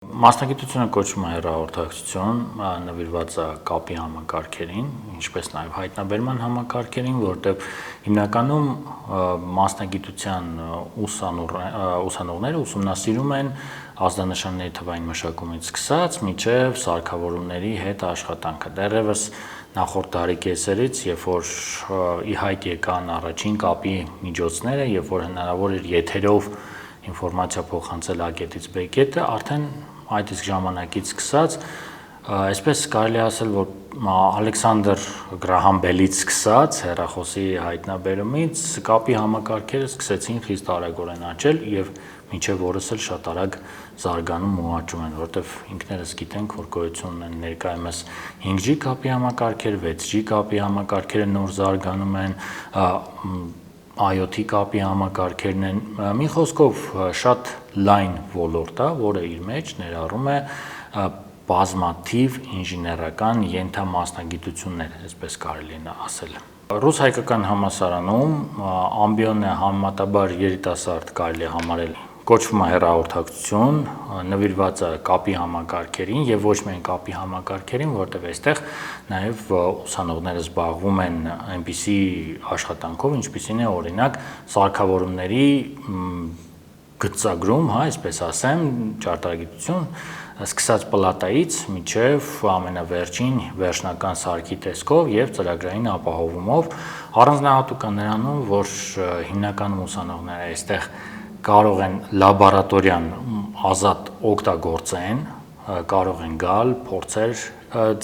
Մասնագիտությունը կոչվում է հեռահաղորդակցություն, նվիրված է կապի համակարգերին, ինչպես նաև հայտնաբերման համակարգերին, որտեղ հիմնականում մասնագիտության ուսանողները ուսումնասիրում են ազդանշանների թվային մշակումից սկսած մինչև սարքավորումների հետ աշխատանքը։ Դեռևս նախորդ դարի կեսերից, երբ որ ի հայտ եկան առաջին կապի միջոցները, երբ որ հնարավոր էր եթերով ինֆորմացիա փոխանցել A կետից B կետը, արդեն այդ իսկ ժամանակից սկսած, այսպես կարելի ասել, որ Ալեքսանդր Գրահամ Բելից սկսած հեռախոսի հայտնաբերումից կապի համակարգերը սկսեցին խիստ արագորեն աճել եւ մինչեւ օրս էլ շատ արագ զարգանում ու աճում են, որտեվ ինքներս գիտենք, որ գոյություն ունեն ներկայումս 5G կապի համակարգեր, 6G կապի համակարգերը նոր զարգանում են, IoT կապի համակարգերն են, մի խոսքով շատ լայն ոլորտ է, որը իր մեջ ներառում է բազմաթիվ ինժեներական ենթամասնագիտություններ, այսպես կարելի է ասել։ Ռուս-հայկական համալսարանում ամբիոնն է համեմատաբար երիտասարդ կարելի է համարել, կոչվում է հեռահաղորդակցություն, նվիրված է կապի համակարգերին եւ ոչ միայն կապի համակարգերին, որտեղ այստեղ նաեւ ուսանողները զբաղվում են այնպիսի աշխատանքով, ինչպիսին է օրինակ սարքավորումների գծագրում, այսպես ասեմ, ճարտարագիտություն, սկսած պլատայից մինչև ամենավերջին վերջնական սարքի տեսքով եւ ծրագրային ապահովումով, առանձնահատուկ է նրանում, որ հիմնականում ուսանողները այստեղ կարող են լաբորատորիան ազատ օգտագործեն, կարող են գալ, փորձեր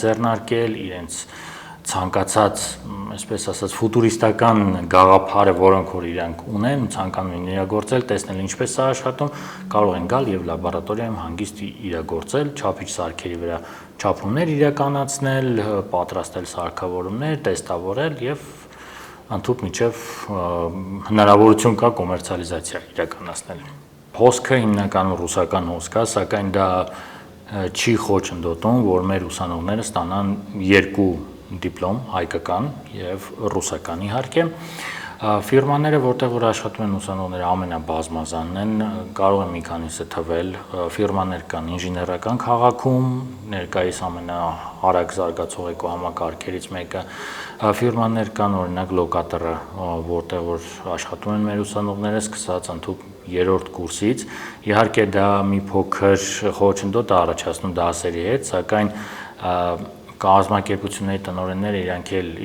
ձեռնարկել իրենց ցանկացած, այսպես ասած, ֆուտուրիստական գաղափարը, որոնք որ իրանք ունեն, ցանկանում են իրագործել, տեսնել ինչպես է աշխատում, կարող են գալ եւ լաբորատորիայում հանգիստ իրագործել, չափիչ սարքերի վրա չափումներ իրականացնել, պատրաստել սարքավորումներ, տեստավորել եւ ընդհանուր միջև հնարավորություն կա կոմերցիալիզացիա իրականացնել։ Հոսքը հիմնականում ռուսական հոսք է, սակայն դա չի խոչընդոտում, որ մեր ուսանողները ստանան երկու դիպլոմ, հայկական եւ ռուսական իհարկե։ Ֆիրմաները, որտեղ որ աշխատում են ուսանողները, ամենաբազմազանն են, կարող եմ մի քանիսը թվել, ֆիրմաներ կան ինժեներական քաղաքում, ներկայիս ամենաարագ զարգացող էկոհամակարգերից մեկը, ֆիրմաներ կան օրինակ լոկատորը, որտեղ որ աշխատում են մեր ուսանողները, սկսած ընդհանուր երրորդ կուրսից, իհարկե դա մի փոքր խոչընդոտ է առաջացնում դասերի հետ, սակայն կազմակերպությունների տնօրենները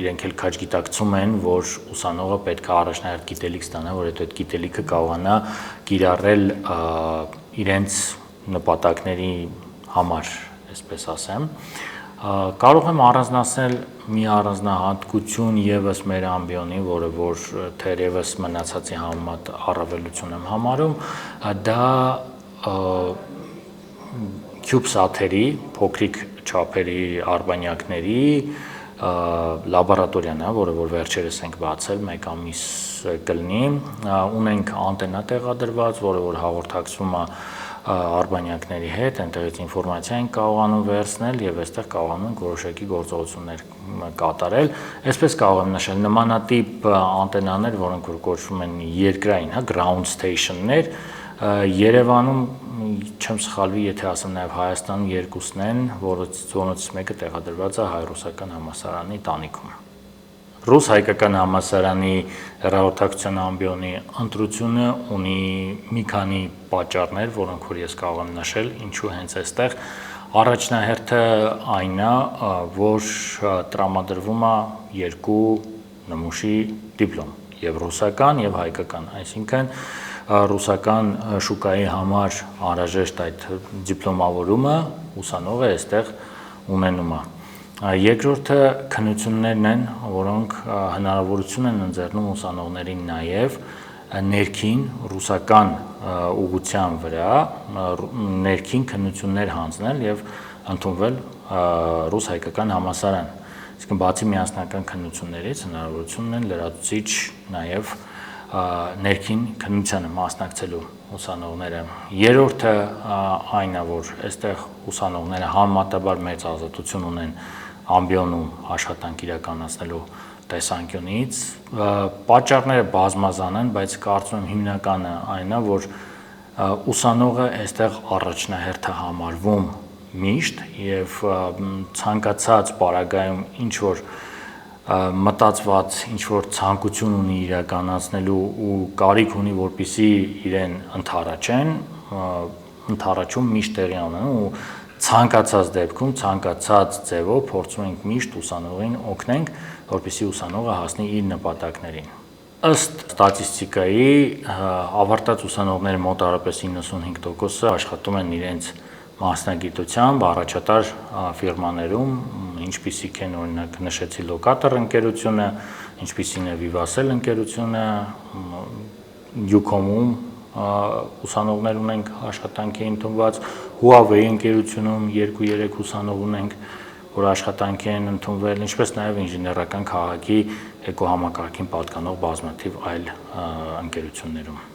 իրենք էլ քաջ գիտակցում են, որ ուսանողը պետք է առաջնահերթ գիտելիք ստանա, որ այդ գիտելիքը կարողանա կիրառել իրենց նպատակների համար, այսպես ասեմ։ Կարող եմ առանձնացնել մի առանձնահատկություն եւս մեր ամբիոնի, որը որ թերևս մնացածի համեմատ առավելություն եմ համարում, դա CubeSat-երի, փոքրիկ չափերի արբանյակների լաբորատորիան է, որը որ վերջերս ենք բացել, մեկ ամիս կլինի, ունենք անտենա տեղադրված, որը որ հաղորդակցվում է արբանյակների հետ, այնտեղից ինֆորմացիա են կարողանում վերցնել եւ այստեղ կարողանում ենք որոշակի գործողություններ կատարել։ Այսպես կարող եմ նշել նմանատիպ անտենաներ, որոնք որ կոչվում են երկրային, ground station-ներ, Երևանում չեմ սխալվի, եթե ասեմ նաև Հայաստանում երկուսն են, որոնցից մեկը տեղադրված է հայ-ռուսական համալսարանի տանիքում։ Ռուս-հայկական համալսարանի հեռահաղորդակցության ամբիոնի ընտրությունը ունի մի քանի պատճառներ, որոնք որ ես կարող եմ նշել, ինչու հենց այստեղ առաջնահերթը այն է, որ տրամադրվում է երկու նմուշի դիպլոմ, եւ ռուսական եւ հայկական, այսինքն ռուսական շուկայի համար անհրաժեշտ այդ դիպլոմավորումը ուսանողը այստեղ ունենում է։ Երկրորդը քննություններն են, որոնք հնարավորություն են ընձեռնում ուսանողներին նաև ներքին ռուսական ուղղության վրա ներքին քննություններ հանձնել եւ ընդունվել ռուս-հայկական համալսարան։ Իսկ բացի միասնական քննություններից հնարավորություն ունեն լրացուցիչ նաև ներքին քննությանը մասնակցելու ուսանողները։ Երրորդը այն է, որ այստեղ ուսանողները համեմատաբար մեծ ազատություն ունեն ամբիոնում աշխատանք իրականացնելու տեսանկյունից։ Պատճառները բազմազան են, բայց կարծում եմ հիմնականը այն է, որ ուսանողը այստեղ առաջնահերթ է համարվում միշտ եւ ցանկացած պարագայում ինչ որ մտածված ինչ որ ցանկություն ունի իրականացնելու ու կարիք ունի որպեսզի իրեն ընդառաջում միշտ տեղի ունենում ու ցանկացած դեպքում ցանկացած ձևով փորձում ենք միշտ ուսանողին օգնենք որպեսզի ուսանողը հասնի իր նպատակներին ըստ ստատիստիկայի ավարտած ուսանողների մոտավորապես 95%-ը աշխատում են իրենց մասնագիտությամբ առաջատար ֆիրմաներում, ինչպիսիք են օրինակ նշեցի լոկատոր ընկերությունը, ինչպիսին է Vivasel ընկերությունը, Ucom-ում ուսանողներ ունենք աշխատանքի ընդունված, Huawei ընկերությունում 2-3 ուսանող ունենք, որ աշխատանքի են ընդունվել, ինչպես նաև ինժեներական քաղաքի էկոհամակարգին պատկանող բազմաթիվ այլ ընկերություններում։